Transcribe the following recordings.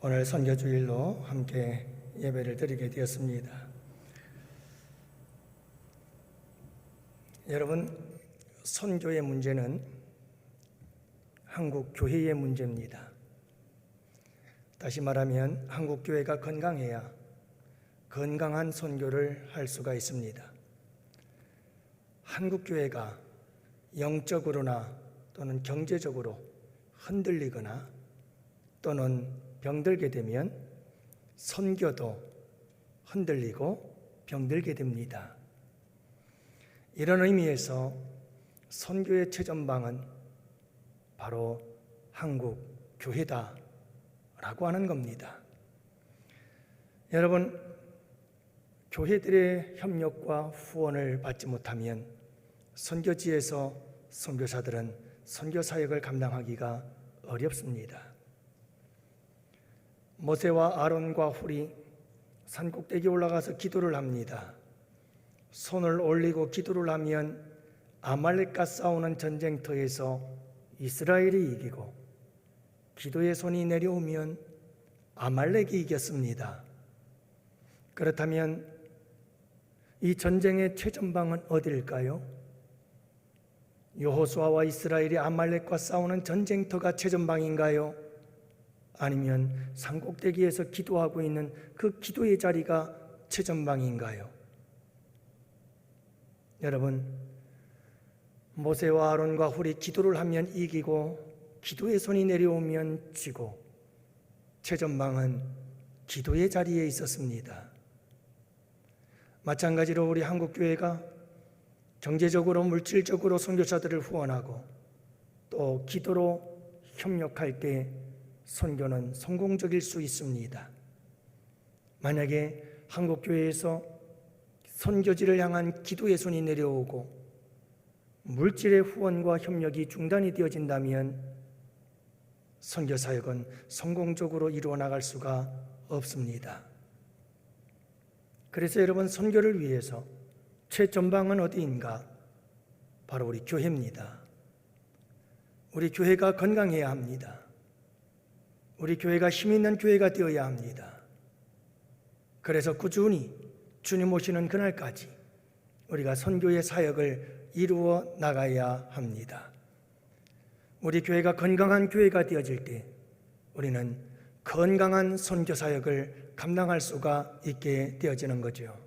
오늘 선교주일로 함께 예배를 드리게 되었습니다. 여러분, 선교의 문제는 한국 교회의 문제입니다. 다시 말하면 한국 교회가 건강해야 건강한 선교를 할 수가 있습니다. 한국 교회가 영적으로나 또는 경제적으로 흔들리거나 또는 병들게 되면 선교도 흔들리고 병들게 됩니다. 이런 의미에서 선교의 최전방은 바로 한국 교회다라고 하는 겁니다. 여러분, 교회들의 협력과 후원을 받지 못하면 선교지에서 선교사들은 선교 사역을 감당하기가 어렵습니다. 모세와 아론과 훌이 산꼭대기에 올라가서 기도를 합니다. 손을 올리고 기도를 하면 아말렉과 싸우는 전쟁터에서 이스라엘이 이기고, 기도의 손이 내려오면 아말렉이 이겼습니다. 그렇다면 이 전쟁의 최전방은 어디일까요? 여호수아와 이스라엘이 아말렉과 싸우는 전쟁터가 최전방인가요? 아니면 산꼭대기에서 기도하고 있는 그 기도의 자리가 최전방인가요? 여러분, 모세와 아론과 훌이 기도를 하면 이기고 기도의 손이 내려오면 지고, 최전방은 기도의 자리에 있었습니다. 마찬가지로 우리 한국교회가 경제적으로 물질적으로 선교사들을 후원하고 또 기도로 협력할 때 선교는 성공적일 수 있습니다. 만약에 한국교회에서 선교지를 향한 기도의 손이 내려오고 물질의 후원과 협력이 중단이 되어진다면 선교사역은 성공적으로 이루어 나갈 수가 없습니다. 그래서 여러분, 선교를 위해서 최전방은 어디인가? 바로 우리 교회입니다. 우리 교회가 건강해야 합니다. 우리 교회가 힘 있는 교회가 되어야 합니다. 그래서 꾸준히 주님 오시는 그날까지 우리가 선교의 사역을 이루어 나가야 합니다. 우리 교회가 건강한 교회가 되어질 때 우리는 건강한 선교 사역을 감당할 수가 있게 되어지는 거죠.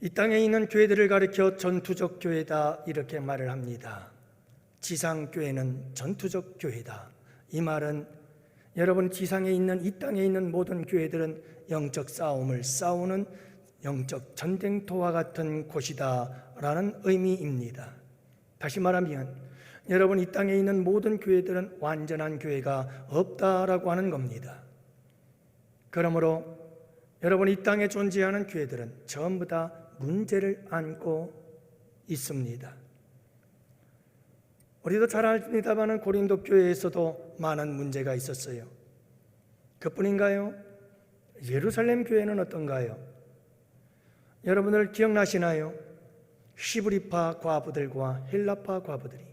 이 땅에 있는 교회들을 가리켜 전투적 교회다 이렇게 말을 합니다. 지상교회는 전투적 교회다. 이 말은 여러분, 지상에 있는 이 땅에 있는 모든 교회들은 영적 싸움을 싸우는 영적 전쟁터와 같은 곳이다라는 의미입니다. 다시 말하면 여러분, 이 땅에 있는 모든 교회들은 완전한 교회가 없다라고 하는 겁니다. 그러므로 여러분, 이 땅에 존재하는 교회들은 전부 다 문제를 안고 있습니다. 우리도 잘 압니다만 고린도 교회에서도 많은 문제가 있었어요. 그뿐인가요? 예루살렘 교회는 어떤가요? 여러분들 기억나시나요? 히브리파 과부들과 헬라파 과부들이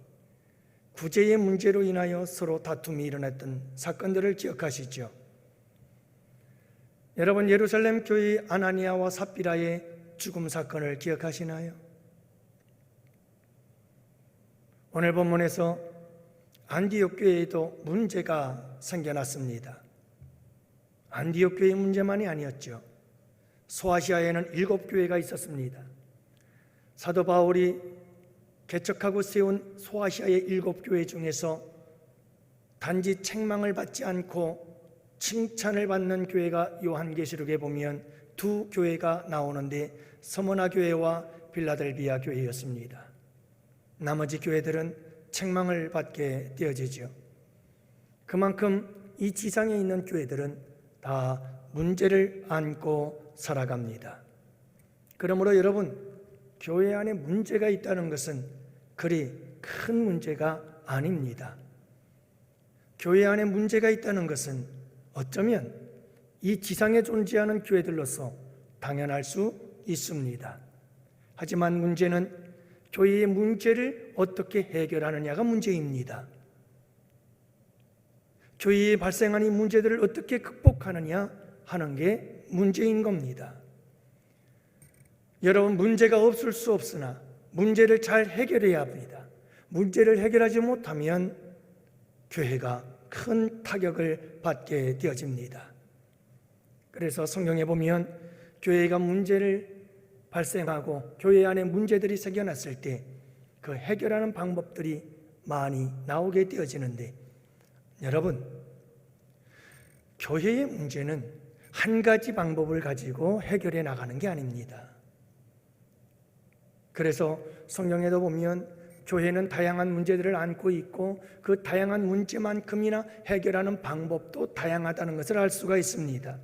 구제의 문제로 인하여 서로 다툼이 일어났던 사건들을 기억하시죠? 여러분, 예루살렘 교회의 아나니아와 삽비라의 죽음 사건을 기억하시나요? 오늘 본문에서 안디옥 교회에도 문제가 생겨났습니다. 안디옥 교회의 문제만이 아니었죠. 소아시아에는 7교회가 있었습니다. 사도 바울이 개척하고 세운 소아시아의 7교회 중에서 단지 책망을 받지 않고 칭찬을 받는 교회가 요한계시록에 보면 2교회가 나오는데 서머나 교회와 빌라델비아 교회였습니다. 나머지 교회들은 책망을 받게 되어지죠. 그만큼 이 지상에 있는 교회들은 다 문제를 안고 살아갑니다. 그러므로 여러분, 교회 안에 문제가 있다는 것은 그리 큰 문제가 아닙니다. 교회 안에 문제가 있다는 것은 어쩌면 이 지상에 존재하는 교회들로서 당연할 수 있습니다. 하지만 문제는 교회의 문제를 어떻게 해결하느냐가 문제입니다. 교회에 발생한 이 문제들을 어떻게 극복하느냐 하는 게 문제인 겁니다. 여러분, 문제가 없을 수 없으나 문제를 잘 해결해야 합니다. 문제를 해결하지 못하면 교회가 큰 타격을 받게 되어집니다. 그래서 성경에 보면 교회가 문제를 발생하고 교회 안에 문제들이 생겨났을 때 그 해결하는 방법들이 많이 나오게 되어지는데, 여러분, 교회의 문제는 한 가지 방법을 가지고 해결해 나가는 게 아닙니다. 그래서 성경에도 보면 교회는 다양한 문제들을 안고 있고 그 다양한 문제만큼이나 해결하는 방법도 다양하다는 것을 알 수가 있습니다.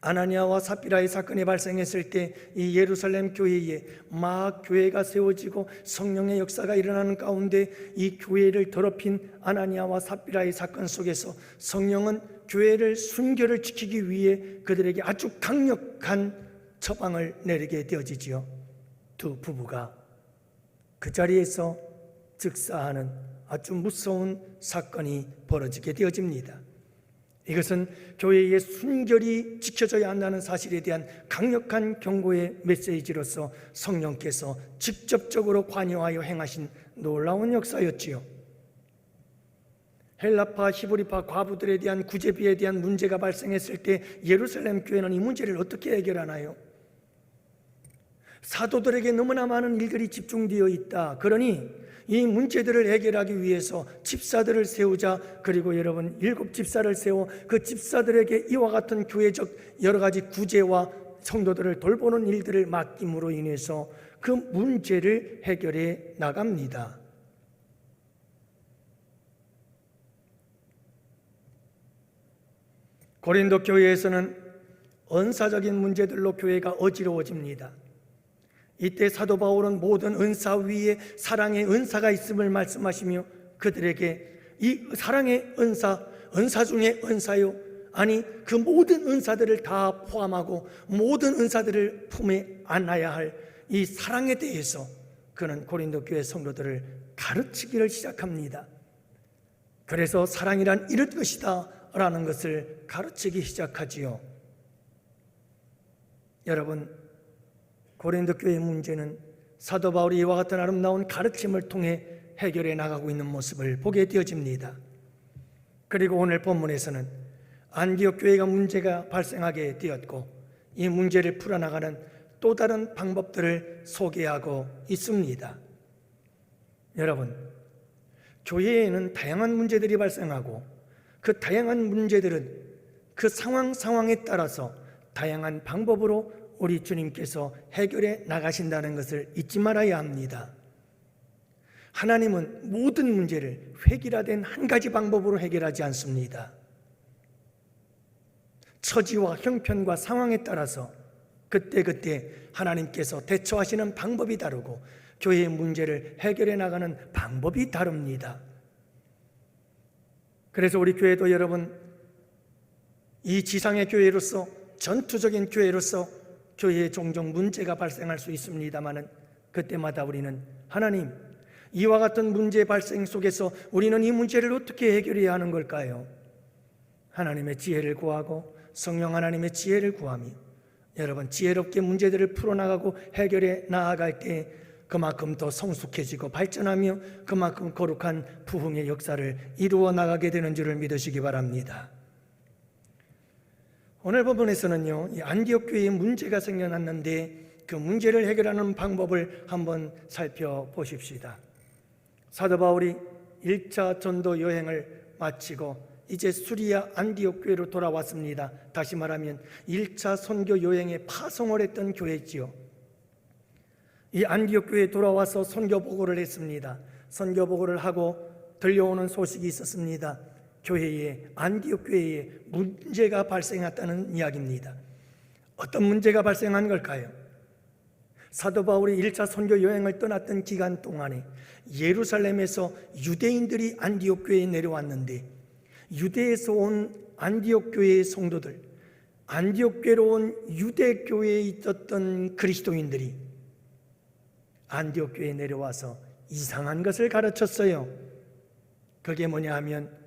아나니아와 삽비라의 사건이 발생했을 때 이 예루살렘 교회에 막 교회가 세워지고 성령의 역사가 일어나는 가운데 이 교회를 더럽힌 아나니아와 삽비라의 사건 속에서 성령은 교회를 순결을 지키기 위해 그들에게 아주 강력한 처방을 내리게 되어지지요. 두 부부가 그 자리에서 즉사하는 아주 무서운 사건이 벌어지게 되어집니다. 이것은 교회의 순결이 지켜져야 한다는 사실에 대한 강력한 경고의 메시지로서 성령께서 직접적으로 관여하여 행하신 놀라운 역사였지요. 헬라파, 히브리파 과부들에 대한 구제비에 대한 문제가 발생했을 때 예루살렘 교회는 이 문제를 어떻게 해결하나요? 사도들에게 너무나 많은 일들이 집중되어 있다. 그러니 이 문제들을 해결하기 위해서 집사들을 세우자. 그리고 여러분, 7 집사를 세워 그 집사들에게 이와 같은 교회적 여러 가지 구제와 성도들을 돌보는 일들을 맡김으로 인해서 그 문제를 해결해 나갑니다. 고린도 교회에서는 은사적인 문제들로 교회가 어지러워집니다. 이때 사도 바울은 모든 은사 위에 사랑의 은사가 있음을 말씀하시며 그들에게 이 사랑의 은사 중에 은사요, 아니 그 모든 은사들을 다 포함하고 모든 은사들을 품에 안아야 할 이 사랑에 대해서 그는 고린도 교회 성도들을 가르치기를 시작합니다. 그래서 사랑이란 이런 것이다 라는 것을 가르치기 시작하지요. 여러분, 고린도 교회의 문제는 사도 바울이 이와 같은 아름다운 가르침을 통해 해결해 나가고 있는 모습을 보게 되어집니다. 그리고 오늘 본문에서는 안디옥 교회가 문제가 발생하게 되었고 이 문제를 풀어나가는 또 다른 방법들을 소개하고 있습니다. 여러분, 교회에는 다양한 문제들이 발생하고 그 다양한 문제들은 그 상황에 따라서 다양한 방법으로 우리 주님께서 해결해 나가신다는 것을 잊지 말아야 합니다. 하나님은 모든 문제를 획일화된 한 가지 방법으로 해결하지 않습니다. 처지와 형편과 상황에 따라서 그때그때 하나님께서 대처하시는 방법이 다르고 교회의 문제를 해결해 나가는 방법이 다릅니다. 그래서 우리 교회도 여러분, 이 지상의 교회로서, 전투적인 교회로서 교회에 종종 문제가 발생할 수 있습니다마는 그때마다 우리는 하나님, 이와 같은 문제 발생 속에서 우리는 이 문제를 어떻게 해결해야 하는 걸까요? 하나님의 지혜를 구하고 성령 하나님의 지혜를 구하며 여러분, 지혜롭게 문제들을 풀어나가고 해결해 나아갈 때 그만큼 더 성숙해지고 발전하며 그만큼 거룩한 부흥의 역사를 이루어 나가게 되는 줄을 믿으시기 바랍니다. 오늘 본문에서는요, 이 안디옥 교회에 문제가 생겨났는데 그 문제를 해결하는 방법을 한번 살펴보십시다. 사도 바울이 1차 전도 여행을 마치고 이제 수리아 안디옥 교회로 돌아왔습니다. 다시 말하면 1차 선교 여행에 파송을 했던 교회지요. 이 안디옥 교회에 돌아와서 선교 보고를 했습니다. 선교 보고를 하고 들려오는 소식이 있었습니다. 안디옥 교회에 문제가 발생했다는 이야기입니다. 어떤 문제가 발생한 걸까요? 사도 바울이 1차 선교 여행을 떠났던 기간 동안에 예루살렘에서 유대인들이 안디옥 교회에 내려왔는데 유대에서 온 안디옥 교회의 성도들, 안디옥 교회로 온 유대 교회에 있었던 그리스도인들이 안디옥 교회에 내려와서 이상한 것을 가르쳤어요. 그게 뭐냐 하면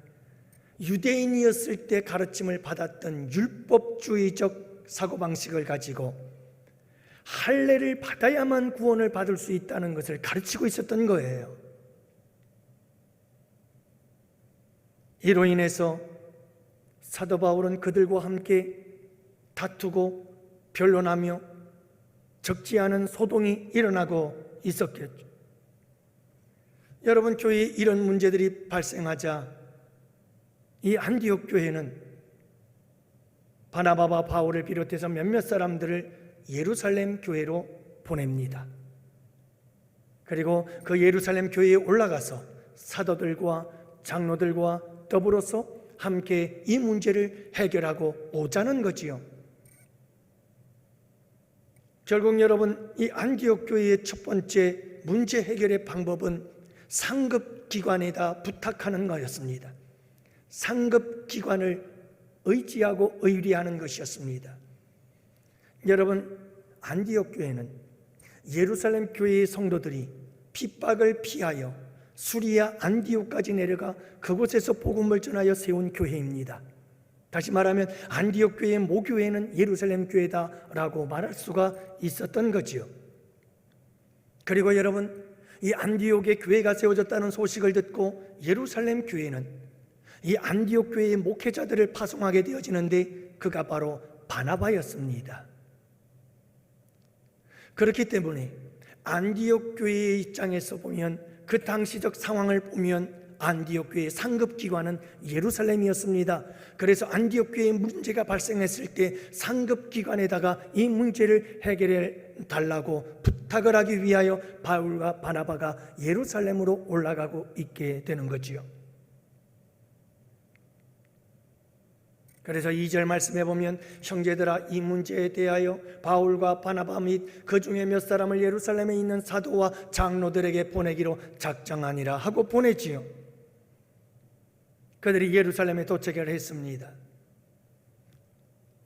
유대인이었을 때 가르침을 받았던 율법주의적 사고방식을 가지고 할례를 받아야만 구원을 받을 수 있다는 것을 가르치고 있었던 거예요. 이로 인해서 사도 바울은 그들과 함께 다투고 변론하며 적지 않은 소동이 일어나고 있었겠죠. 여러분, 교회에 이런 문제들이 발생하자 이 안디옥 교회는 바나바와 바울을 비롯해서 몇몇 사람들을 예루살렘 교회로 보냅니다. 그리고 그 예루살렘 교회에 올라가서 사도들과 장로들과 더불어서 함께 이 문제를 해결하고 오자는 거지요. 결국 여러분, 이 안디옥 교회의 첫 번째 문제 해결의 방법은 상급기관에다 부탁하는 거였습니다. 상급기관을 의지하고 의뢰하는 것이었습니다. 여러분, 안디옥 교회는 예루살렘 교회의 성도들이 핍박을 피하여 수리아 안디옥까지 내려가 그곳에서 복음을 전하여 세운 교회입니다. 다시 말하면 안디옥 교회의 모교회는 예루살렘 교회다라고 말할 수가 있었던 거지요. 그리고 여러분, 이 안디옥에 교회가 세워졌다는 소식을 듣고 예루살렘 교회는 이 안디옥 교회의 목회자들을 파송하게 되어지는데 그가 바로 바나바였습니다. 그렇기 때문에 안디옥 교회의 입장에서 보면, 그 당시적 상황을 보면 안디옥 교회의 상급기관은 예루살렘이었습니다. 그래서 안디옥 교회에 문제가 발생했을 때 상급기관에다가 이 문제를 해결해 달라고 부탁을 하기 위하여 바울과 바나바가 예루살렘으로 올라가고 있게 되는 거지요. 그래서 2절 말씀해 보면, 형제들아, 이 문제에 대하여 바울과 바나바 및 그 중에 몇 사람을 예루살렘에 있는 사도와 장로들에게 보내기로 작정하니라 하고 보내지요. 그들이 예루살렘에 도착을 했습니다.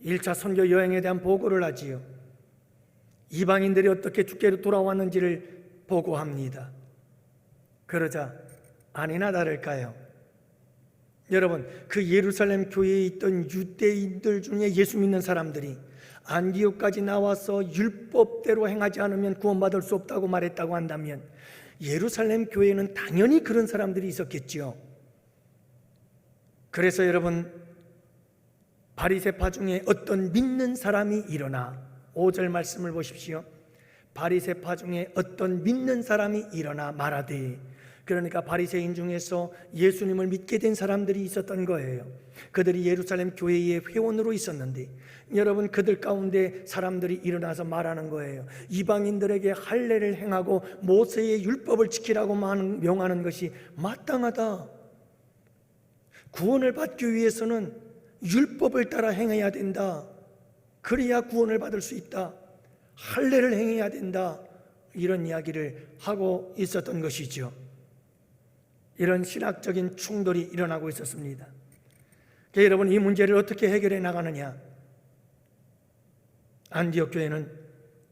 1차 선교 여행에 대한 보고를 하지요. 이방인들이 어떻게 주께로 돌아왔는지를 보고합니다. 그러자 아니나 다를까요, 여러분, 그 예루살렘 교회에 있던 유대인들 중에 예수 믿는 사람들이 안디옥까지 나와서 율법대로 행하지 않으면 구원받을 수 없다고 말했다고 한다면, 예루살렘 교회는 당연히 그런 사람들이 있었겠지요. 그래서 여러분, 바리새파 중에 어떤 믿는 사람이 일어나, 5절 말씀을 보십시오. 바리새파 중에 어떤 믿는 사람이 일어나 말하되, 그러니까 바리새인 중에서 예수님을 믿게 된 사람들이 있었던 거예요. 그들이 예루살렘 교회의 회원으로 있었는데, 여러분, 그들 가운데 사람들이 일어나서 말하는 거예요. 이방인들에게 할례를 행하고 모세의 율법을 지키라고 명하는 것이 마땅하다. 구원을 받기 위해서는 율법을 따라 행해야 된다. 그래야 구원을 받을 수 있다. 할례를 행해야 된다. 이런 이야기를 하고 있었던 것이죠. 이런 신학적인 충돌이 일어나고 있었습니다. 여러분, 이 문제를 어떻게 해결해 나가느냐? 안디옥 교회는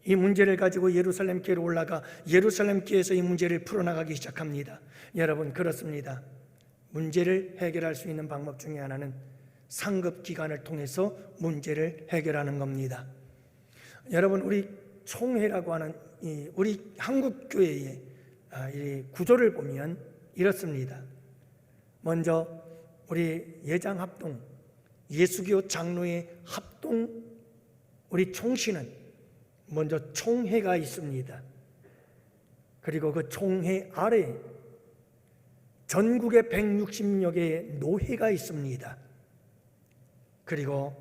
이 문제를 가지고 예루살렘 교회로 올라가 예루살렘 교회에서 이 문제를 풀어나가기 시작합니다. 여러분, 그렇습니다. 문제를 해결할 수 있는 방법 중에 하나는 상급기관을 통해서 문제를 해결하는 겁니다. 여러분, 우리 총회라고 하는 우리 한국교회의 이 구조를 보면 이렇습니다. 먼저 우리 예장합동, 예수교 장로의 합동, 우리 총신은 먼저 총회가 있습니다. 그리고 그 총회 아래 전국에 160여 개의 노회가 있습니다. 그리고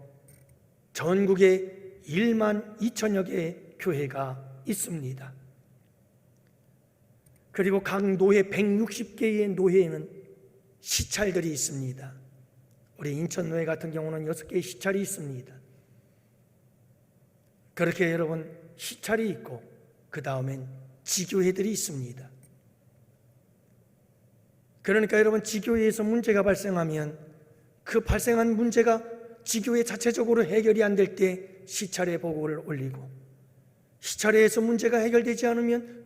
전국에 1만 2천여 개의 교회가 있습니다. 그리고 각 노회 160개의 노회에는 시찰들이 있습니다. 우리 인천노회 같은 경우는 6개의 시찰이 있습니다. 그렇게 여러분, 시찰이 있고 그 다음엔 지교회들이 있습니다. 그러니까 여러분, 지교회에서 문제가 발생하면 그 발생한 문제가 지교회 자체적으로 해결이 안 될 때 시찰에 보고를 올리고, 시찰회에서 문제가 해결되지 않으면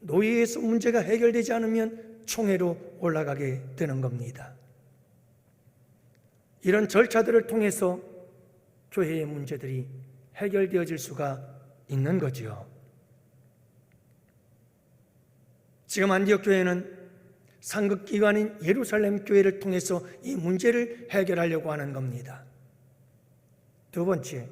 노회에서 문제가 해결되지 않으면 총회로 올라가게 되는 겁니다. 이런 절차들을 통해서 교회의 문제들이 해결되어질 수가 있는 거지요. 지금 안디옥 교회는 상급기관인 예루살렘 교회를 통해서 이 문제를 해결하려고 하는 겁니다. 두 번째,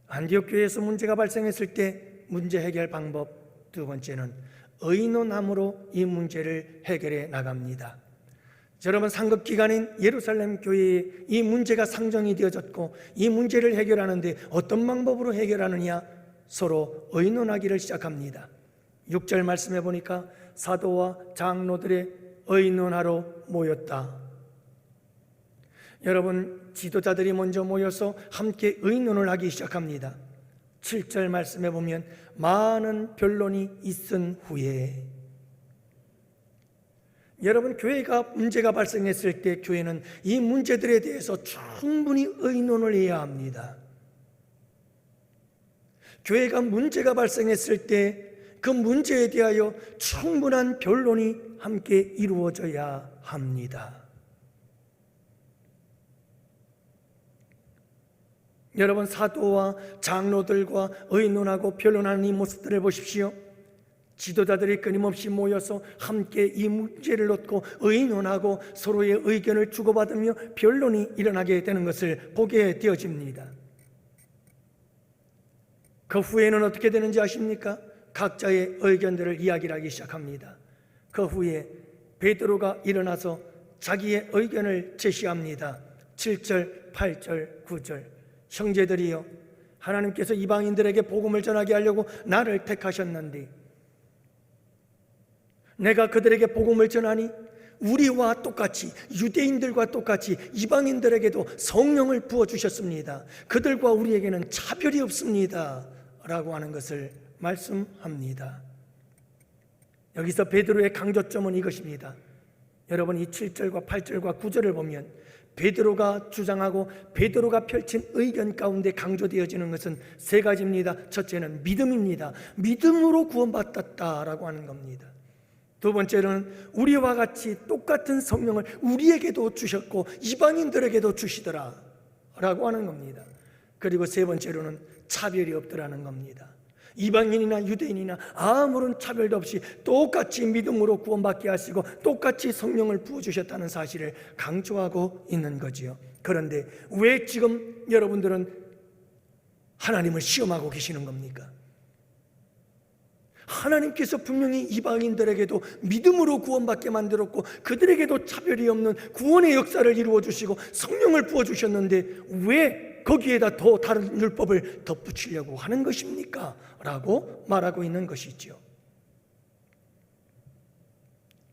안디옥 교회에서 문제가 발생했을 때 문제 해결 방법 두 번째는 의논함으로 이 문제를 해결해 나갑니다. 여러분, 상급기관인 예루살렘 교회에 이 문제가 상정이 되어졌고 이 문제를 해결하는데 어떤 방법으로 해결하느냐? 서로 의논하기를 시작합니다. 6절 말씀해 보니까 사도와 장로들의 의논하러 모였다. 여러분, 지도자들이 먼저 모여서 함께 의논을 하기 시작합니다. 7절 말씀해 보면 많은 변론이 있은 후에, 여러분, 교회가 문제가 발생했을 때 교회는 이 문제들에 대해서 충분히 의논을 해야 합니다. 교회가 문제가 발생했을 때 그 문제에 대하여 충분한 변론이 함께 이루어져야 합니다. 여러분, 사도와 장로들과 의논하고 변론하는 이 모습들을 보십시오. 지도자들이 끊임없이 모여서 함께 이 문제를 놓고 의논하고 서로의 의견을 주고받으며 변론이 일어나게 되는 것을 보게 되어집니다. 그 후에는 어떻게 되는지 아십니까? 각자의 의견들을 이야기하기 시작합니다. 그 후에 베드로가 일어나서 자기의 의견을 제시합니다. 7절, 8절, 9절. 형제들이여, 하나님께서 이방인들에게 복음을 전하게 하려고 나를 택하셨는데 내가 그들에게 복음을 전하니 우리와 똑같이, 유대인들과 똑같이 이방인들에게도 성령을 부어주셨습니다. 그들과 우리에게는 차별이 없습니다 라고 하는 것을 말씀합니다. 여기서 베드로의 강조점은 이것입니다. 여러분, 이 7절과 8절과 9절을 보면 베드로가 주장하고 베드로가 펼친 의견 가운데 강조되어지는 것은 세 가지입니다. 첫째는 믿음입니다. 믿음으로 구원받았다라고 하는 겁니다. 두 번째는 우리와 같이 똑같은 성령을 우리에게도 주셨고 이방인들에게도 주시더라 라고 하는 겁니다. 그리고 세 번째로는 차별이 없더라는 겁니다. 이방인이나 유대인이나 아무런 차별도 없이 똑같이 믿음으로 구원받게 하시고 똑같이 성령을 부어주셨다는 사실을 강조하고 있는 거지요. 그런데 왜 지금 여러분들은 하나님을 시험하고 계시는 겁니까? 하나님께서 분명히 이방인들에게도 믿음으로 구원받게 만들었고 그들에게도 차별이 없는 구원의 역사를 이루어 주시고 성령을 부어 주셨는데 왜 거기에다 더 다른 율법을 덧붙이려고 하는 것입니까? 라고 말하고 있는 것이죠.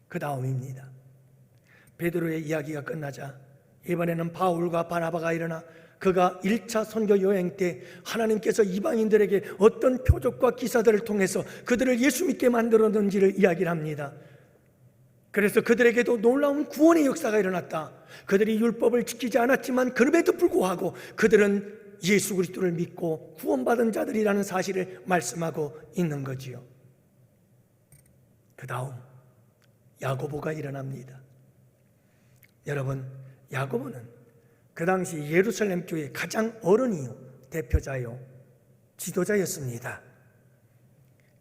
그 다음입니다. 베드로의 이야기가 끝나자 이번에는 바울과 바나바가 일어나 그가 1차 선교 여행 때 하나님께서 이방인들에게 어떤 표적과 기사들을 통해서 그들을 예수 믿게 만들었는지를 이야기를 합니다. 그래서 그들에게도 놀라운 구원의 역사가 일어났다. 그들이 율법을 지키지 않았지만 그럼에도 불구하고 그들은 예수 그리스도를 믿고 구원받은 자들이라는 사실을 말씀하고 있는 거지요. 그 다음 야고보가 일어납니다. 여러분, 야고보는 그 당시 예루살렘 교회의 가장 어른이요, 대표자요, 지도자였습니다.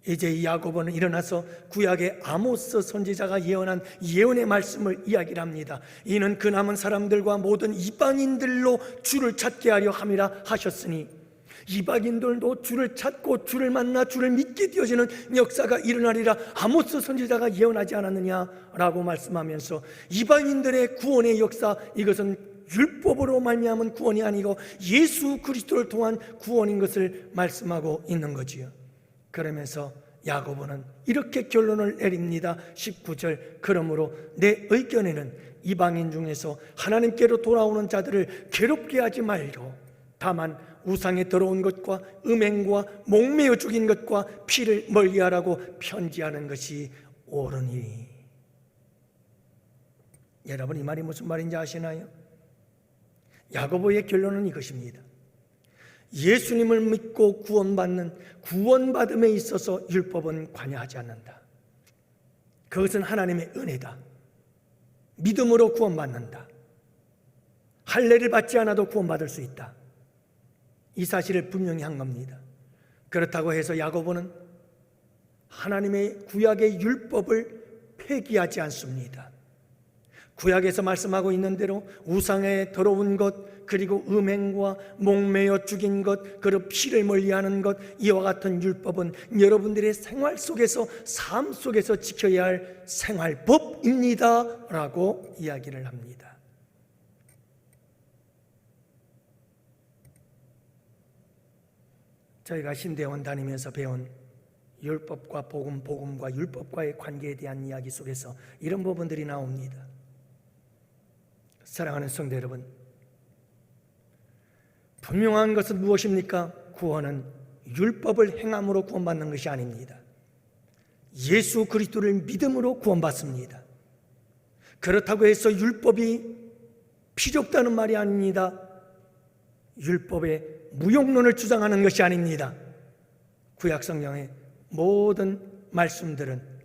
이제 이 야고보는 일어나서 구약의 아모스 선지자가 예언한 예언의 말씀을 이야기를 합니다. 이는 그 남은 사람들과 모든 이방인들로 주를 찾게 하려 함이라 하셨으니 이방인들도 주를 찾고 주를 만나 주를 믿게 되어지는 역사가 일어나리라 아모스 선지자가 예언하지 않았느냐라고 말씀하면서 이방인들의 구원의 역사, 이것은 율법으로 말미암은 구원이 아니고 예수 그리스도를 통한 구원인 것을 말씀하고 있는 거지요. 그러면서 야고보는 이렇게 결론을 내립니다. 19절, 그러므로 내 의견에는 이방인 중에서 하나님께로 돌아오는 자들을 괴롭게 하지 말고 다만 우상에 들어온 것과 음행과 목매어 죽인 것과 피를 멀리하라고 편지하는 것이 옳으니. 여러분, 이 말이 무슨 말인지 아시나요? 야고보의 결론은 이것입니다. 예수님을 믿고 구원받음에 있어서 율법은 관여하지 않는다. 그것은 하나님의 은혜다. 믿음으로 구원받는다. 할례를 받지 않아도 구원받을 수 있다. 이 사실을 분명히 한 겁니다. 그렇다고 해서 야고보는 하나님의 구약의 율법을 폐기하지 않습니다. 구약에서 말씀하고 있는 대로 우상의 더러운 것, 그리고 음행과 목매어 죽인 것, 그리고 피를 멀리하는 것, 이와 같은 율법은 여러분들의 생활 속에서, 삶 속에서 지켜야 할 생활법입니다 라고 이야기를 합니다. 저희가 신대원 다니면서 배운 율법과 복음, 복음과 율법과의 관계에 대한 이야기 속에서 이런 부분들이 나옵니다. 사랑하는 성도 여러분, 분명한 것은 무엇입니까? 구원은 율법을 행함으로 구원받는 것이 아닙니다. 예수 그리스도를 믿음으로 구원받습니다. 그렇다고 해서 율법이 필요 없다는 말이 아닙니다. 율법의 무용론을 주장하는 것이 아닙니다. 구약 성경의 모든 말씀들은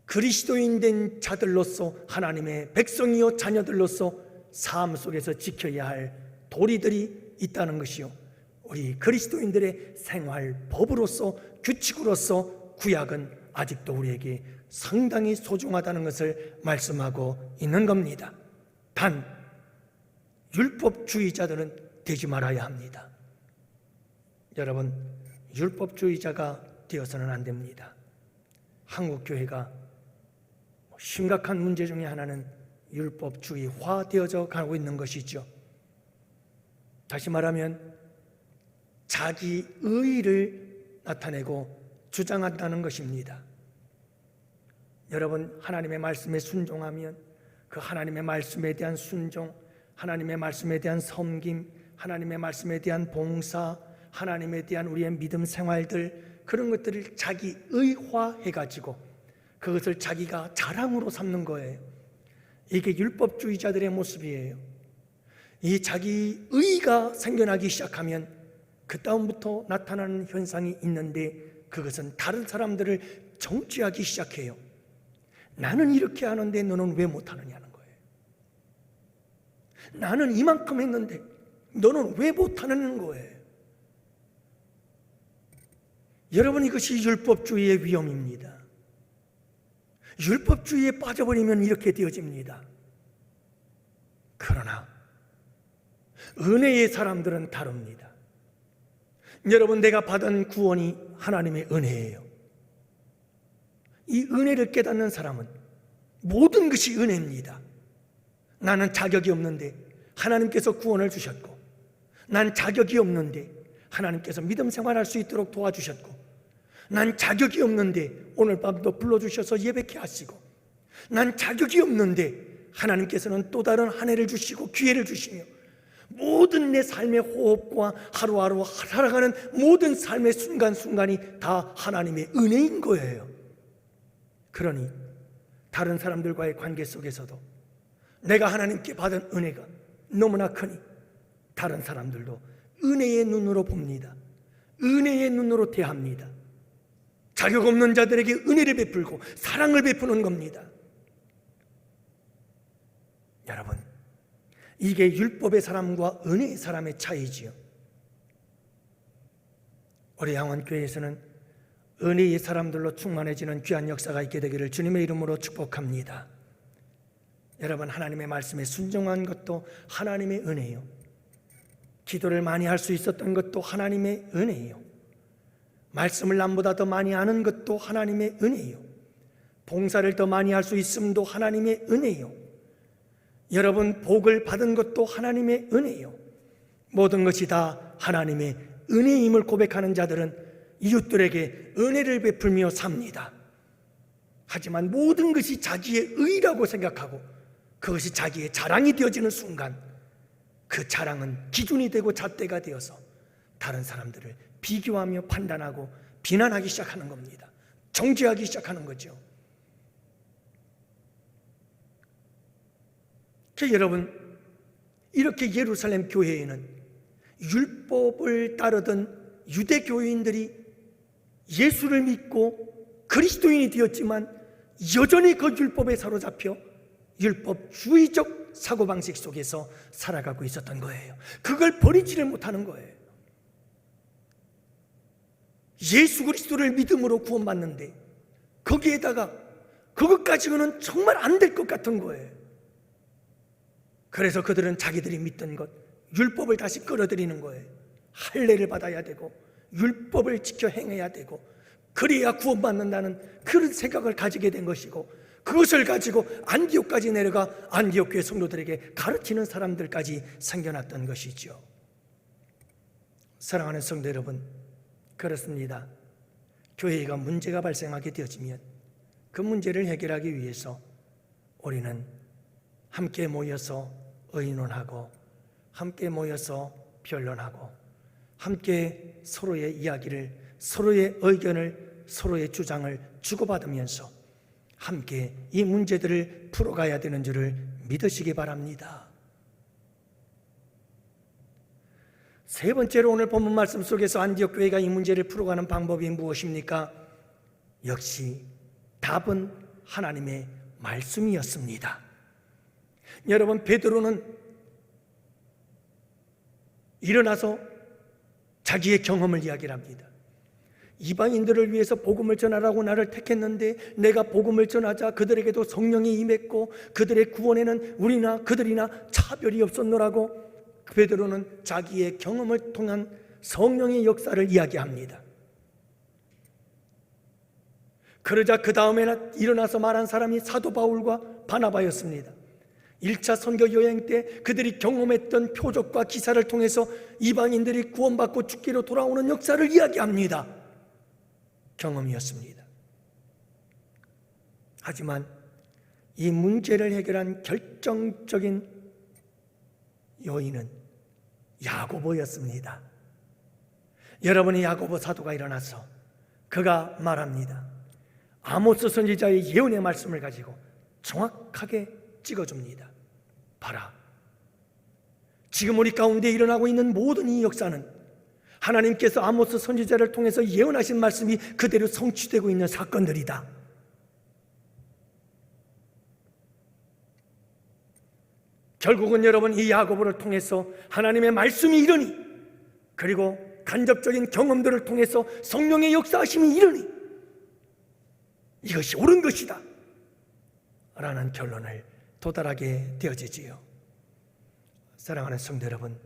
그리스도인 된 자들로서, 하나님의 백성이요 자녀들로서 삶 속에서 지켜야 할 도리들이 있다는 것이요, 우리 그리스도인들의 생활법으로서, 규칙으로서 구약은 아직도 우리에게 상당히 소중하다는 것을 말씀하고 있는 겁니다. 단 율법주의자들은 되지 말아야 합니다. 여러분, 율법주의자가 되어서는 안 됩니다. 한국교회가 심각한 문제 중에 하나는 율법주의화 되어져 가고 있는 것이죠. 다시 말하면 자기 의의를 나타내고 주장한다는 것입니다. 여러분, 하나님의 말씀에 순종하면 그 하나님의 말씀에 대한 순종, 하나님의 말씀에 대한 섬김, 하나님의 말씀에 대한 봉사, 하나님에 대한 우리의 믿음 생활들, 그런 것들을 자기 의화해가지고 그것을 자기가 자랑으로 삼는 거예요. 이게 율법주의자들의 모습이에요. 이 자기 의가 생겨나기 시작하면 그 다음부터 나타나는 현상이 있는데, 그것은 다른 사람들을 정죄하기 시작해요. 나는 이렇게 하는데 너는 왜 못하느냐는 거예요. 나는 이만큼 했는데 너는 왜 못하는 거예요. 여러분, 이것이 율법주의의 위험입니다. 율법주의에 빠져버리면 이렇게 되어집니다. 그러나 은혜의 사람들은 다릅니다. 여러분, 내가 받은 구원이 하나님의 은혜예요. 이 은혜를 깨닫는 사람은 모든 것이 은혜입니다. 나는 자격이 없는데 하나님께서 구원을 주셨고, 난 자격이 없는데 하나님께서 믿음 생활할 수 있도록 도와주셨고, 난 자격이 없는데 오늘 밤도 불러주셔서 예배케 하시고, 난 자격이 없는데 하나님께서는 또 다른 한 해를 주시고 기회를 주시며, 모든 내 삶의 호흡과 하루하루 살아가는 모든 삶의 순간순간이 다 하나님의 은혜인 거예요. 그러니 다른 사람들과의 관계 속에서도 내가 하나님께 받은 은혜가 너무나 크니 다른 사람들도 은혜의 눈으로 봅니다. 은혜의 눈으로 대합니다. 자격 없는 자들에게 은혜를 베풀고 사랑을 베푸는 겁니다. 여러분, 이게 율법의 사람과 은혜의 사람의 차이지요. 우리 양원교회에서는 은혜의 사람들로 충만해지는 귀한 역사가 있게 되기를 주님의 이름으로 축복합니다. 여러분, 하나님의 말씀에 순종한 것도 하나님의 은혜요, 기도를 많이 할 수 있었던 것도 하나님의 은혜요, 말씀을 남보다 더 많이 아는 것도 하나님의 은혜요, 봉사를 더 많이 할 수 있음도 하나님의 은혜요, 여러분 복을 받은 것도 하나님의 은혜요, 모든 것이 다 하나님의 은혜임을 고백하는 자들은 이웃들에게 은혜를 베풀며 삽니다. 하지만 모든 것이 자기의 의라고 생각하고 그것이 자기의 자랑이 되어지는 순간, 그 자랑은 기준이 되고 잣대가 되어서 다른 사람들을 비교하며 판단하고 비난하기 시작하는 겁니다. 정죄하기 시작하는 거죠. 여러분, 이렇게 예루살렘 교회에는 율법을 따르던 유대교인들이 예수를 믿고 그리스도인이 되었지만 여전히 그 율법에 사로잡혀 율법주의적 사고방식 속에서 살아가고 있었던 거예요. 그걸 버리지를 못하는 거예요. 예수 그리스도를 믿음으로 구원받는데 거기에다가 그것 가지고는 정말 안 될 것 같은 거예요. 그래서 그들은 자기들이 믿던 것, 율법을 다시 끌어들이는 거예요. 할례를 받아야 되고 율법을 지켜 행해야 되고 그래야 구원받는다는 그런 생각을 가지게 된 것이고, 그것을 가지고 안디옥까지 내려가 안디옥 교회 성도들에게 가르치는 사람들까지 생겨났던 것이죠. 사랑하는 성도 여러분, 그렇습니다. 교회가 문제가 발생하게 되어지면 그 문제를 해결하기 위해서 우리는 함께 모여서 의논하고 함께 모여서 변론하고 함께 서로의 이야기를, 서로의 의견을, 서로의 주장을 주고받으면서 함께 이 문제들을 풀어가야 되는 줄을 믿으시기 바랍니다. 세 번째로 오늘 본문 말씀 속에서 안디옥 교회가 이 문제를 풀어가는 방법이 무엇입니까? 역시 답은 하나님의 말씀이었습니다. 여러분, 베드로는 일어나서 자기의 경험을 이야기를 합니다. 이방인들을 위해서 복음을 전하라고 나를 택했는데 내가 복음을 전하자 그들에게도 성령이 임했고 그들의 구원에는 우리나 그들이나 차별이 없었노라고 베드로는 자기의 경험을 통한 성령의 역사를 이야기합니다. 그러자 그 다음에는 일어나서 말한 사람이 사도 바울과 바나바였습니다. 1차 선교 여행 때 그들이 경험했던 표적과 기사를 통해서 이방인들이 구원받고 죽기로 돌아오는 역사를 이야기합니다. 경험이었습니다. 하지만 이 문제를 해결한 결정적인 요인은 야고보였습니다. 여러분의 야고보 사도가 일어나서 그가 말합니다. 아모스 선지자의 예언의 말씀을 가지고 정확하게 찍어줍니다. 봐라, 지금 우리 가운데 일어나고 있는 모든 이 역사는 하나님께서 아모스 선지자를 통해서 예언하신 말씀이 그대로 성취되고 있는 사건들이다. 결국은 여러분, 이 야고보를 통해서 하나님의 말씀이 이르니, 그리고 간접적인 경험들을 통해서 성령의 역사하심이 이르니 이것이 옳은 것이다 라는 결론을 도달하게 되어지지요. 사랑하는 성도 여러분,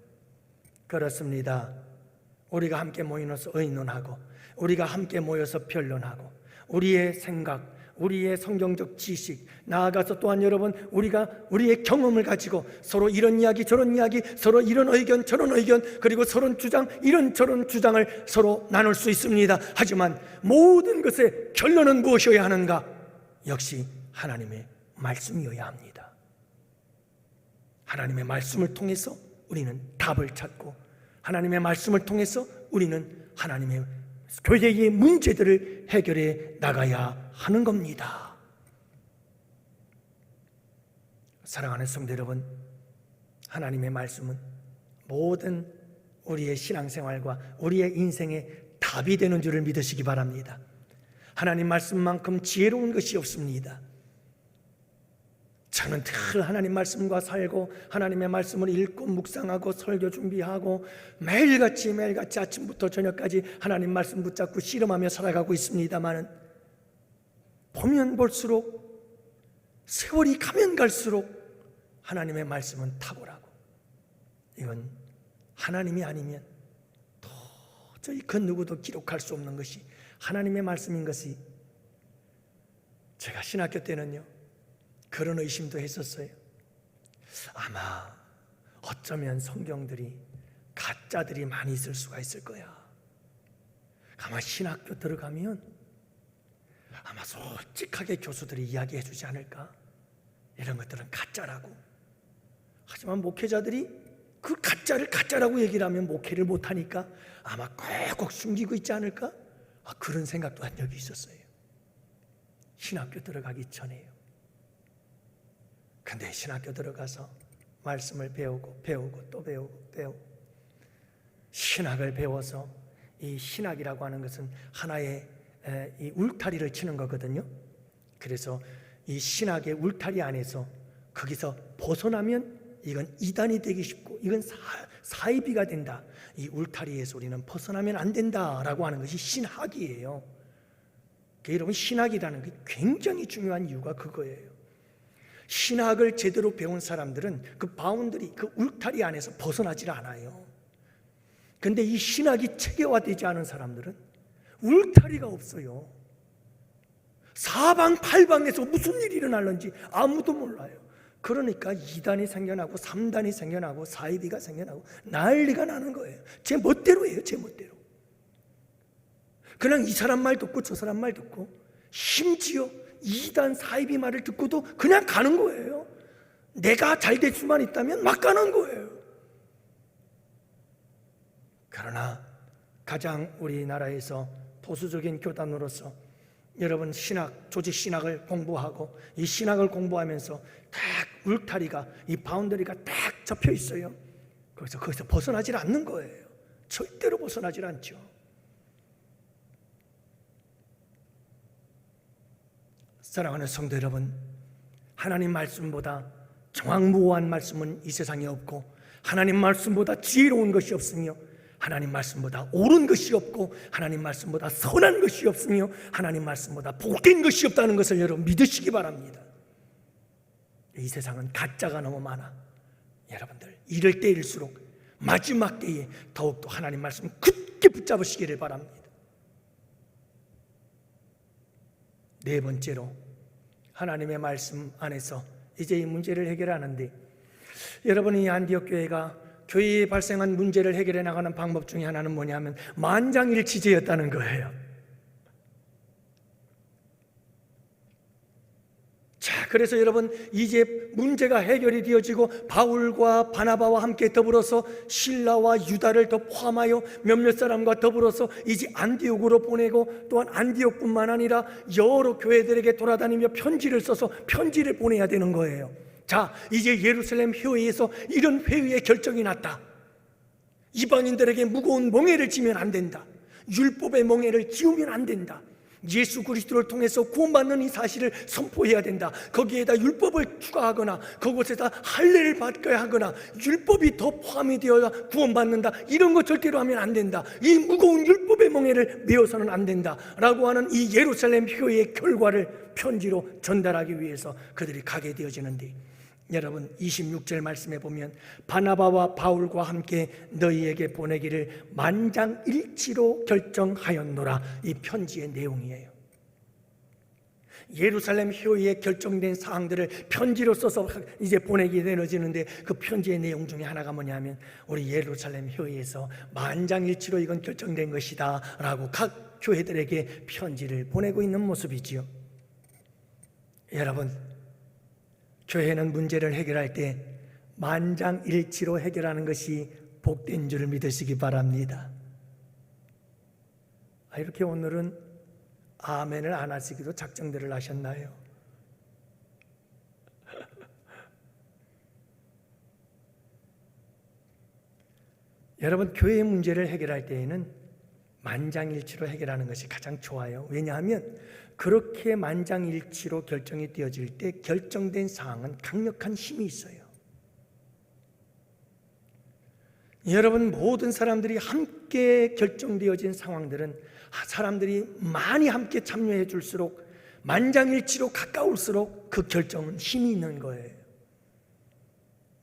그렇습니다. 우리가 함께 모여서 의논하고 우리가 함께 모여서 변론하고 우리의 생각, 우리의 성경적 지식, 나아가서 또한 여러분 우리가 우리의 경험을 가지고 서로 이런 이야기 저런 이야기, 서로 이런 의견 저런 의견, 그리고 서로 주장 이런 저런 주장을 서로 나눌 수 있습니다. 하지만 모든 것의 결론은 무엇이어야 하는가? 역시 하나님의 말씀이어야 합니다. 하나님의 말씀을 통해서 우리는 답을 찾고 하나님의 말씀을 통해서 우리는 하나님의 교회의 문제들을 해결해 나가야 하는 겁니다. 사랑하는 성도 여러분, 하나님의 말씀은 모든 우리의 신앙생활과 우리의 인생의 답이 되는 줄을 믿으시기 바랍니다. 하나님 말씀만큼 지혜로운 것이 없습니다. 저는 늘 하나님 말씀과 살고 하나님의 말씀을 읽고 묵상하고 설교 준비하고 매일같이 아침부터 저녁까지 하나님 말씀 붙잡고 씨름하며 살아가고 있습니다만, 보면 볼수록 세월이 가면 갈수록 하나님의 말씀은 탁월하고, 이건 하나님이 아니면 도저히 그 누구도 기록할 수 없는 것이 하나님의 말씀인 것이, 제가 신학교 때는요 그런 의심도 했었어요. 아마 어쩌면 성경들이 가짜들이 많이 있을 수가 있을 거야. 아마 신학교 들어가면 아마 솔직하게 교수들이 이야기해 주지 않을까? 이런 것들은 가짜라고. 하지만 목회자들이 그 가짜를 가짜라고 얘기를 하면 목회를 못하니까 아마 꼭 숨기고 있지 않을까? 그런 생각도 한 적이 있었어요. 신학교 들어가기 전에요. 근데 신학교 들어가서 말씀을 배우고 또 배우고 신학을 배워서, 이 신학이라고 하는 것은 하나의 이 울타리를 치는 거거든요. 그래서 이 신학의 울타리 안에서 거기서 벗어나면 이건 이단이 되기 쉽고 이건 사이비가 된다. 이 울타리에서 우리는 벗어나면 안 된다라고 하는 것이 신학이에요. 여러분, 신학이라는 게 굉장히 중요한 이유가 그거예요. 신학을 제대로 배운 사람들은 그 바운더리, 그 울타리 안에서 벗어나질 않아요. 그런데 이 신학이 체계화되지 않은 사람들은 울타리가 없어요. 사방팔방에서 무슨 일이 일어날는지 아무도 몰라요. 그러니까 2단이 생겨나고 3단이 생겨나고 사이비가 생겨나고 난리가 나는 거예요. 제 멋대로예요. 제 멋대로. 그냥 이 사람 말 듣고 저 사람 말 듣고, 심지어 2단 사이비 말을 듣고도 그냥 가는 거예요. 내가 잘 될 수만 있다면 막 가는 거예요. 그러나 가장 우리나라에서 보수적인 교단으로서 여러분, 신학, 조직 신학을 공부하고 이 신학을 공부하면서 딱 울타리가, 이 바운더리가 딱 접혀 있어요. 그래서 거기서 벗어나질 않는 거예요. 절대로 벗어나질 않죠. 사랑하는 성도 여러분, 하나님 말씀보다 정확무오한 말씀은 이 세상에 없고, 하나님 말씀보다 지혜로운 것이 없으며, 하나님 말씀보다 옳은 것이 없고, 하나님 말씀보다 선한 것이 없으며, 하나님 말씀보다 복된 것이 없다는 것을 여러분 믿으시기 바랍니다. 이 세상은 가짜가 너무 많아. 여러분들, 이럴 때일수록 마지막 때에 더욱더 하나님 말씀 굳게 붙잡으시기를 바랍니다. 네 번째로, 하나님의 말씀 안에서 이제 이 문제를 해결하는데, 여러분이 안디옥 교회가 교회에 발생한 문제를 해결해 나가는 방법 중에 하나는 뭐냐면 만장일치제였다는 거예요. 자, 그래서 여러분, 이제 문제가 해결이 되어지고 바울과 바나바와 함께 더불어서 실라와 유다를 더 포함하여 몇몇 사람과 더불어서 이제 안디옥으로 보내고, 또한 안디옥뿐만 아니라 여러 교회들에게 돌아다니며 편지를 써서 편지를 보내야 되는 거예요. 자, 이제 예루살렘 회의에서 이런 회의의 결정이 났다. 이방인들에게 무거운 멍에를 지면 안 된다. 율법의 멍에를 지우면 안 된다. 예수 그리스도를 통해서 구원받는 이 사실을 선포해야 된다. 거기에다 율법을 추가하거나 그곳에다 할례를 받게 하거나 율법이 더 포함이 되어야 구원받는다, 이런 거 절대로 하면 안 된다. 이 무거운 율법의 멍에를 메어서는 안 된다 라고 하는 이 예루살렘 회의의 결과를 편지로 전달하기 위해서 그들이 가게 되어지는데, 여러분 26절 말씀에 보면 바나바와 바울과 함께 너희에게 보내기를 만장일치로 결정하였노라, 이 편지의 내용이에요. 예루살렘 회의에 결정된 사항들을 편지로 써서 이제 보내게 되어지는데, 그 편지의 내용 중에 하나가 뭐냐면 우리 예루살렘 회의에서 만장일치로 이건 결정된 것이다 라고 각 교회들에게 편지를 보내고 있는 모습이지요. 여러분, 교회는 문제를 해결할 때 만장일치로 해결하는 것이 복된 줄 믿으시기 바랍니다. 이렇게 오늘은 아멘을 안 하시기로 작정들을 하셨나요? 여러분, 교회의 문제를 해결할 때에는 만장일치로 해결하는 것이 가장 좋아요. 왜냐하면 그렇게 만장일치로 결정이 되어질 때 결정된 사항은 강력한 힘이 있어요. 여러분, 모든 사람들이 함께 결정되어진 상황들은 사람들이 많이 함께 참여해 줄수록, 만장일치로 가까울수록 그 결정은 힘이 있는 거예요.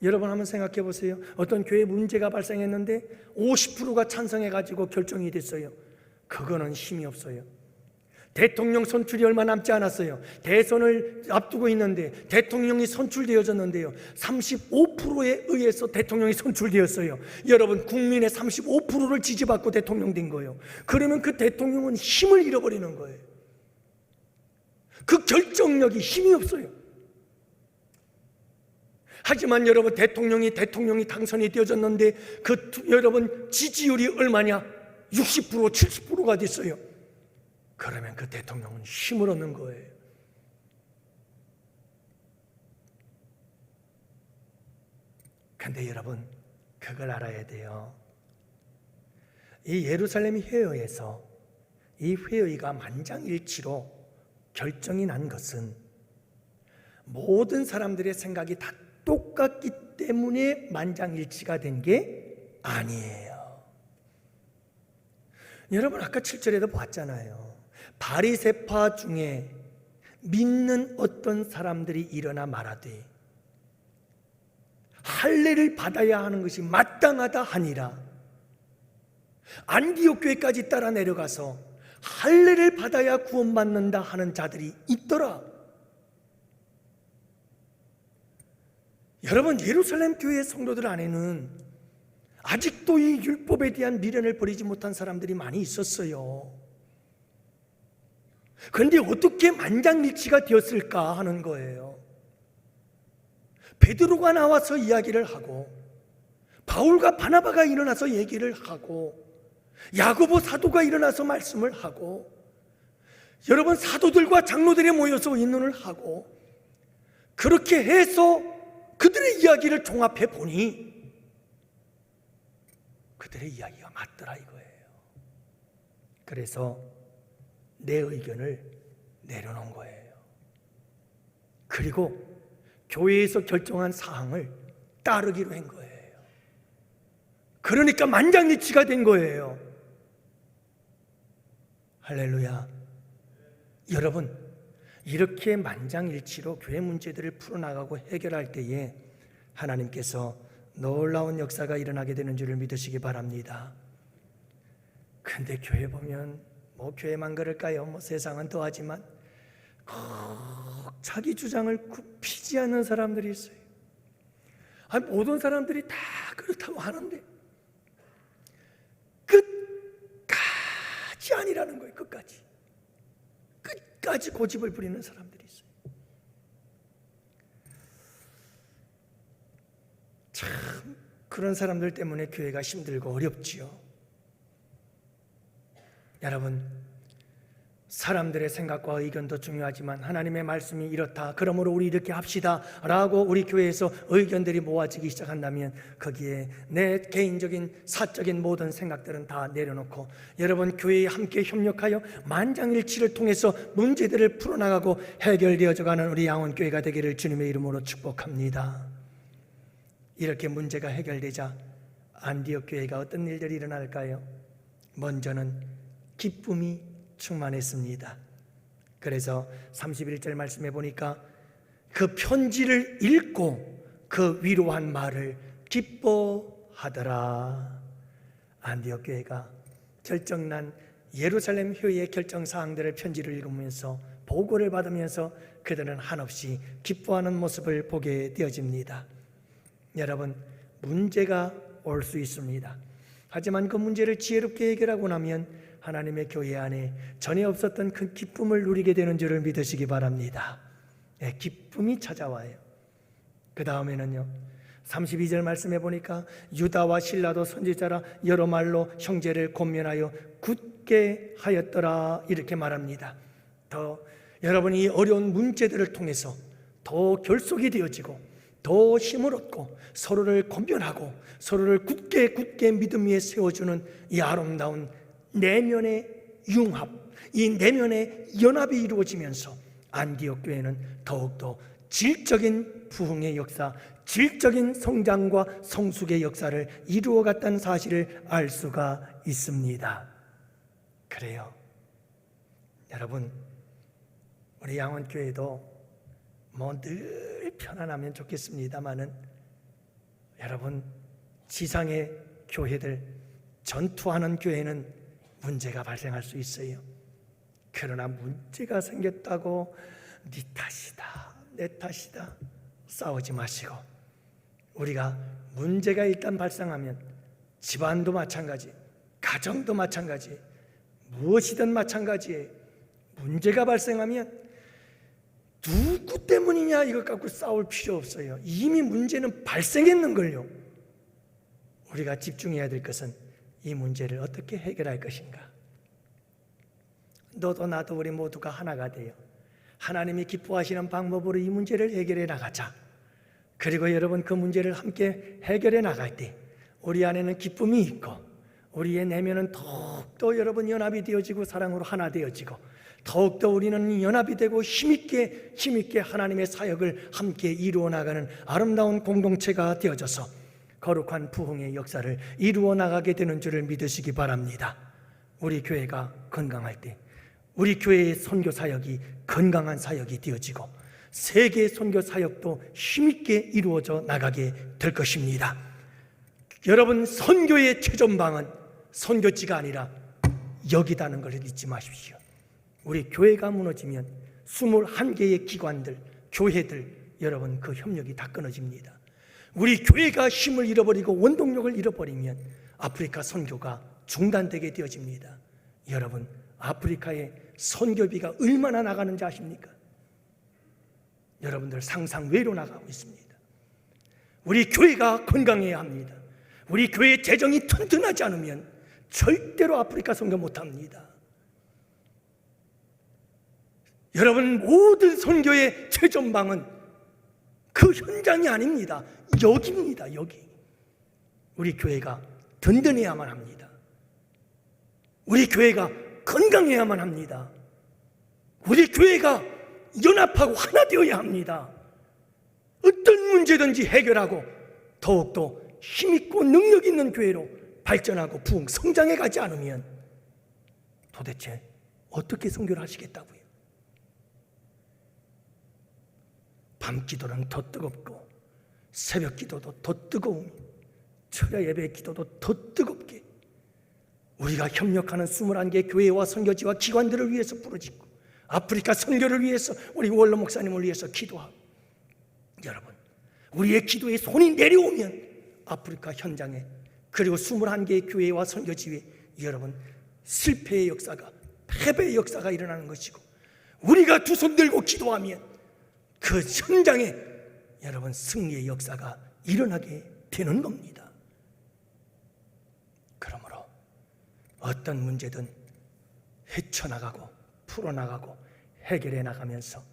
여러분 한번 생각해 보세요. 어떤 교회 문제가 발생했는데 50%가 찬성해가지고 결정이 됐어요. 그거는 힘이 없어요. 대통령 선출이 얼마 남지 않았어요. 대선을 앞두고 있는데 대통령이 선출되어졌는데요, 35%에 의해서 대통령이 선출되었어요. 여러분, 국민의 35%를 지지받고 대통령 된 거예요. 그러면 그 대통령은 힘을 잃어버리는 거예요. 그 결정력이 힘이 없어요. 하지만 여러분, 대통령이 당선이 되어졌는데 여러분 지지율이 얼마냐? 60%, 70%가 됐어요. 그러면 그 대통령은 힘을 얻는 거예요. 근데 여러분, 그걸 알아야 돼요. 이 예루살렘 회의에서 이 회의가 만장일치로 결정이 난 것은 모든 사람들의 생각이 다 똑같기 때문에 만장일치가 된 게 아니에요. 여러분 아까 7절에도 봤잖아요. 바리새파 중에 믿는 어떤 사람들이 일어나 말하되 할례를 받아야 하는 것이 마땅하다 하니라. 안디옥 교회까지 따라 내려가서 할례를 받아야 구원받는다 하는 자들이 있더라. 여러분 예루살렘 교회 성도들 안에는 아직도 이 율법에 대한 미련을 버리지 못한 사람들이 많이 있었어요. 그런데 어떻게 만장일치가 되었을까 하는 거예요. 베드로가 나와서 이야기를 하고 바울과 바나바가 일어나서 얘기를 하고 야고보 사도가 일어나서 말씀을 하고 여러분 사도들과 장로들이 모여서 의논을 하고 그렇게 해서 그들의 이야기를 종합해 보니 그들의 이야기가 맞더라 이거예요. 그래서 내 의견을 내려놓은 거예요. 그리고 교회에서 결정한 사항을 따르기로 한 거예요. 그러니까 만장일치가 된 거예요. 할렐루야. 여러분 이렇게 만장일치로 교회 문제들을 풀어나가고 해결할 때에 하나님께서 놀라운 역사가 일어나게 되는 줄을 믿으시기 바랍니다. 그런데 교회 보면 교회만 그럴까요? 세상은 더하지만 꼭 자기 주장을 굽히지 않는 사람들이 있어요. 모든 사람들이 다 그렇다고 하는데 끝까지 아니라는 거예요. 끝까지 고집을 부리는 사람들이 있어요. 참 그런 사람들 때문에 교회가 힘들고 어렵지요. 여러분 사람들의 생각과 의견도 중요하지만 하나님의 말씀이 이렇다 그러므로 우리 이렇게 합시다 라고 우리 교회에서 의견들이 모아지기 시작한다면 거기에 내 개인적인 사적인 모든 생각들은 다 내려놓고 여러분 교회에 함께 협력하여 만장일치를 통해서 문제들을 풀어나가고 해결되어져가는 우리 양원교회가 되기를 주님의 이름으로 축복합니다. 이렇게 문제가 해결되자 안디옥 교회가 어떤 일들이 일어날까요? 먼저는 기쁨이 충만했습니다. 그래서 31절 말씀해 보니까 그 편지를 읽고 그 위로한 말을 기뻐하더라. 안디옥 교회가 결정난 예루살렘 교회의 결정사항들을 편지를 읽으면서 보고를 받으면서 그들은 한없이 기뻐하는 모습을 보게 되어집니다. 여러분 문제가 올 수 있습니다. 하지만 그 문제를 지혜롭게 해결하고 나면 하나님의 교회 안에 전에 없었던 큰 기쁨을 누리게 되는 줄을 믿으시기 바랍니다. 기쁨이 찾아와요. 그 다음에는요 32절 말씀해 보니까 유다와 실라도 선지자라 여러 말로 형제를 권면하여 굳게 하였더라 이렇게 말합니다. 더 여러분이 어려운 문제들을 통해서 더 결속이 되어지고 더 힘을 얻고 서로를 권면하고 서로를 굳게 믿음 위에 세워주는 이 아름다운 내면의 융합, 이 내면의 연합이 이루어지면서 안디옥 교회는 더욱더 질적인 부흥의 역사, 질적인 성장과 성숙의 역사를 이루어갔다는 사실을 알 수가 있습니다. 그래요. 여러분 우리 양원교회도 늘 편안하면 좋겠습니다마는 여러분 지상의 교회들 전투하는 교회는 문제가 발생할 수 있어요. 그러나 문제가 생겼다고 네 탓이다 내 탓이다 싸우지 마시고 우리가 문제가 일단 발생하면 집안도 마찬가지 가정도 마찬가지 무엇이든 마찬가지예요. 문제가 발생하면 누구 때문이냐 이것 갖고 싸울 필요 없어요. 이미 문제는 발생했는걸요. 우리가 집중해야 될 것은 이 문제를 어떻게 해결할 것인가. 너도 나도 우리 모두가 하나가 돼요. 하나님이 기뻐하시는 방법으로 이 문제를 해결해 나가자. 그리고 여러분 그 문제를 함께 해결해 나갈 때 우리 안에는 기쁨이 있고 우리의 내면은 더욱더 여러분 연합이 되어지고 사랑으로 하나 되어지고 더욱더 우리는 연합이 되고 힘있게 하나님의 사역을 함께 이루어 나가는 아름다운 공동체가 되어져서 거룩한 부흥의 역사를 이루어 나가게 되는 줄을 믿으시기 바랍니다. 우리 교회가 건강할 때 우리 교회의 선교 사역이 건강한 사역이 되어지고 세계 선교 사역도 힘있게 이루어져 나가게 될 것입니다. 여러분, 선교의 최전방은 선교지가 아니라 여기다는 것을 잊지 마십시오. 우리 교회가 무너지면 21개의 기관들, 교회들, 여러분 그 협력이 다 끊어집니다. 우리 교회가 힘을 잃어버리고 원동력을 잃어버리면 아프리카 선교가 중단되게 되어집니다. 여러분, 아프리카에 선교비가 얼마나 나가는지 아십니까? 여러분들 상상 외로 나가고 있습니다. 우리 교회가 건강해야 합니다. 우리 교회 재정이 튼튼하지 않으면 절대로 아프리카 선교 못합니다. 여러분, 모든 선교의 최전방은 그 현장이 아닙니다. 여기입니다. 여기. 우리 교회가 든든해야만 합니다. 우리 교회가 건강해야만 합니다. 우리 교회가 연합하고 하나 되어야 합니다. 어떤 문제든지 해결하고 더욱더 힘있고 능력 있는 교회로 발전하고 부흥 성장해 가지 않으면 도대체 어떻게 선교를 하시겠다고요? 밤 기도는 더 뜨겁고 새벽 기도도 더 뜨거운 철야 예배 기도도 더 뜨겁게 우리가 협력하는 21개 교회와 선교지와 기관들을 위해서 부르짖고 아프리카 선교를 위해서 우리 원로 목사님을 위해서 기도하고, 여러분, 우리의 기도에 손이 내려오면 아프리카 현장에 그리고 21개의 교회와 선교지에 여러분 실패의 역사가, 패배의 역사가 일어나는 것이고, 우리가 두 손 들고 기도하면 그 현장에 여러분 승리의 역사가 일어나게 되는 겁니다. 그러므로 어떤 문제든 헤쳐나가고 풀어나가고 해결해 나가면서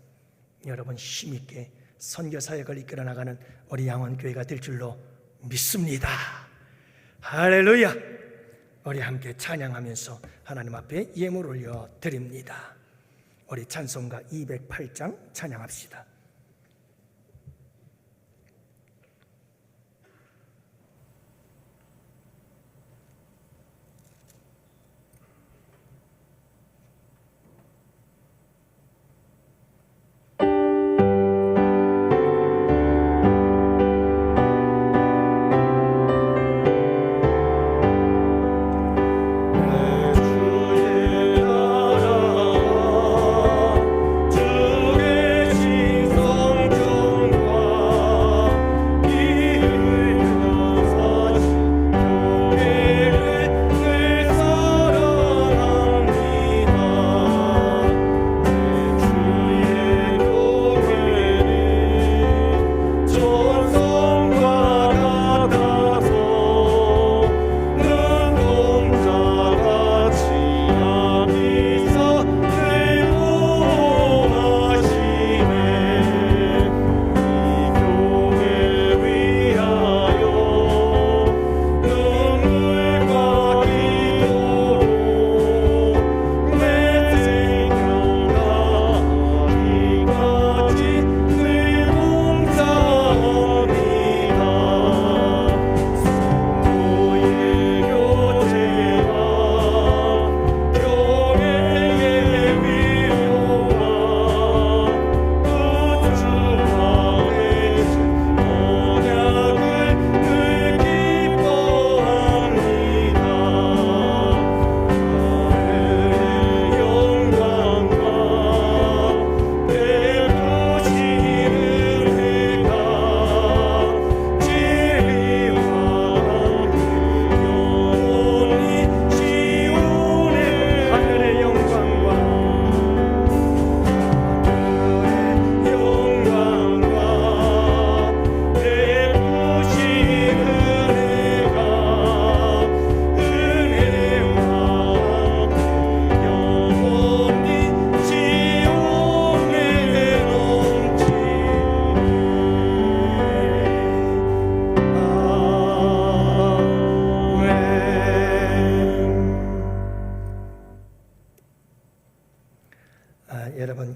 여러분 힘있게 선교사역을 이끌어 나가는 우리 양원교회가 될 줄로 믿습니다. 할렐루야. 우리 함께 찬양하면서 하나님 앞에 예물 올려 드립니다. 우리 찬송가 208장 찬양합시다. 주의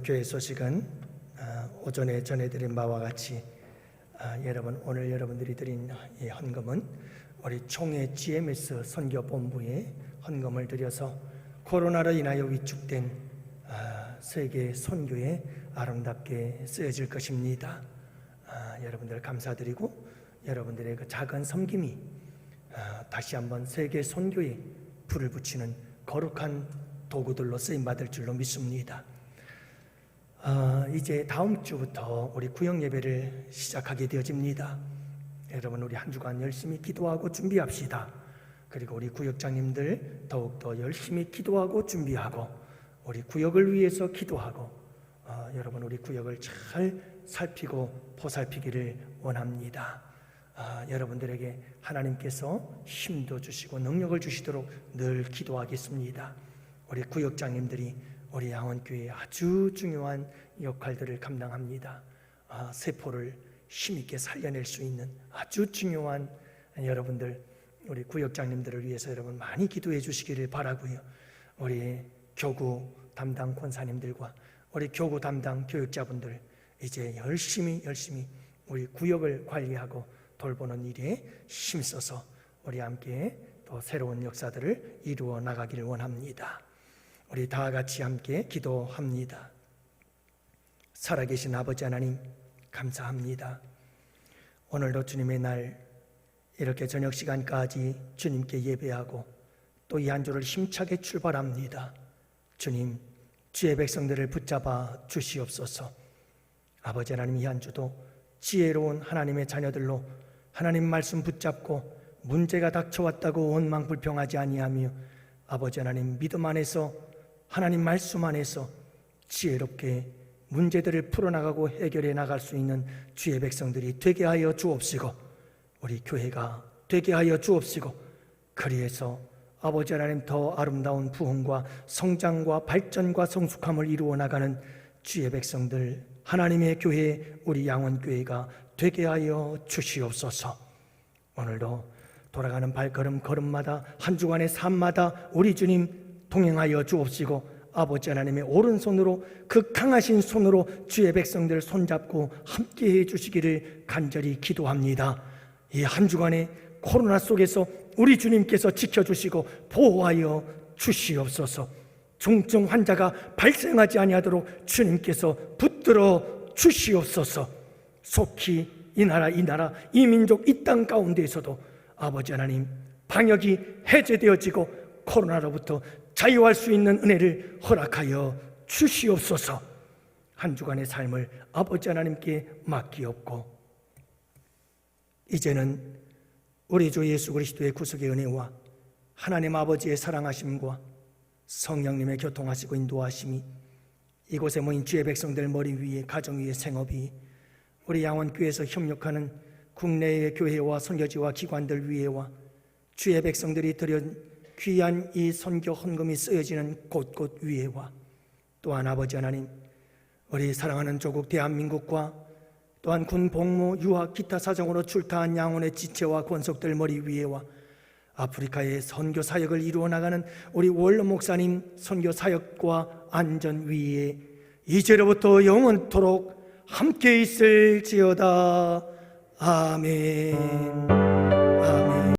교회 소식은 오전에 전해드린 바와 같이 여러분, 오늘 여러분들이 드린 이 헌금은 우리 총회 GMS 선교본부에 헌금을 드려서 코로나로 인하여 위축된 세계 선교에 아름답게 쓰여질 것입니다. 여러분들 감사드리고 여러분들의 그 작은 섬김이 다시 한번 세계 선교에 불을 붙이는 거룩한 도구들로 쓰임받을 줄로 믿습니다. 이제 다음 주부터 우리 구역 예배를 시작하게 되어집니다. 여러분, 우리 한 주간 열심히 기도하고 준비합시다. 그리고 우리 구역장님들 더욱더 열심히 기도하고 준비하고 우리 구역을 위해서 기도하고 여러분, 우리 구역을 잘 살피고 보살피기를 원합니다. 여러분들에게 하나님께서 힘도 주시고 능력을 주시도록 늘 기도하겠습니다. 우리 구역장님들이 우리 양원교회에 아주 중요한 역할들을 감당합니다. 세포를 힘있게 살려낼 수 있는 아주 중요한 여러분들, 우리 구역장님들을 위해서 여러분 많이 기도해 주시기를 바라고요. 우리 교구 담당 권사님들과 우리 교구 담당 교육자분들 이제 열심히 우리 구역을 관리하고 돌보는 일에 힘써서 우리 함께 또 새로운 역사들을 이루어 나가기를 원합니다. 우리 다 같이 함께 기도합니다. 살아계신 아버지 하나님, 감사합니다. 오늘도 주님의 날 이렇게 저녁 시간까지 주님께 예배하고 또 이 한 주를 힘차게 출발합니다. 주님, 주의 백성들을 붙잡아 주시옵소서. 아버지 하나님, 이 한 주도 지혜로운 하나님의 자녀들로 하나님 말씀 붙잡고 문제가 닥쳐왔다고 원망불평하지 아니하며 아버지 하나님 믿음 안에서 하나님 말씀 안에서 지혜롭게 문제들을 풀어나가고 해결해 나갈 수 있는 주의 백성들이 되게 하여 주옵시고 우리 교회가 되게 하여 주옵시고 그리해서 아버지 하나님 더 아름다운 부흥과 성장과 발전과 성숙함을 이루어 나가는 주의 백성들 하나님의 교회 우리 양원교회가 되게 하여 주시옵소서. 오늘도 돌아가는 발걸음 걸음마다 한 주간의 삶마다 우리 주님 동행하여 주옵시고 아버지 하나님의 오른손으로 그 강하신 손으로 주의 백성들을 손잡고 함께해 주시기를 간절히 기도합니다. 이 한 주간의 코로나 속에서 우리 주님께서 지켜주시고 보호하여 주시옵소서. 중증 환자가 발생하지 아니하도록 주님께서 붙들어 주시옵소서. 속히 이 나라 이 민족 이 땅 가운데에서도 아버지 하나님 방역이 해제되어지고 코로나로부터 자유할 수 있는 은혜를 허락하여 주시옵소서. 한 주간의 삶을 아버지 하나님께 맡기옵고 이제는 우리 주 예수 그리스도의 구속의 은혜와 하나님 아버지의 사랑하심과 성령님의 교통하시고 인도하심이 이곳에 모인 주의 백성들 머리 위에 가정 위에 생업이 우리 양원교회에서 협력하는 국내의 교회와 선교지와 기관들 위에와 주의 백성들이 드린 귀한 이 선교 헌금이 쓰여지는 곳곳 위에와 또한 아버지 하나님 우리 사랑하는 조국 대한민국과 또한 군 복무 유학 기타 사정으로 출타한 양원의 지체와 권속들 머리 위에와 아프리카의 선교 사역을 이루어 나가는 우리 원로 목사님 선교 사역과 안전 위에 이제로부터 영원토록 함께 있을지어다. 아멘.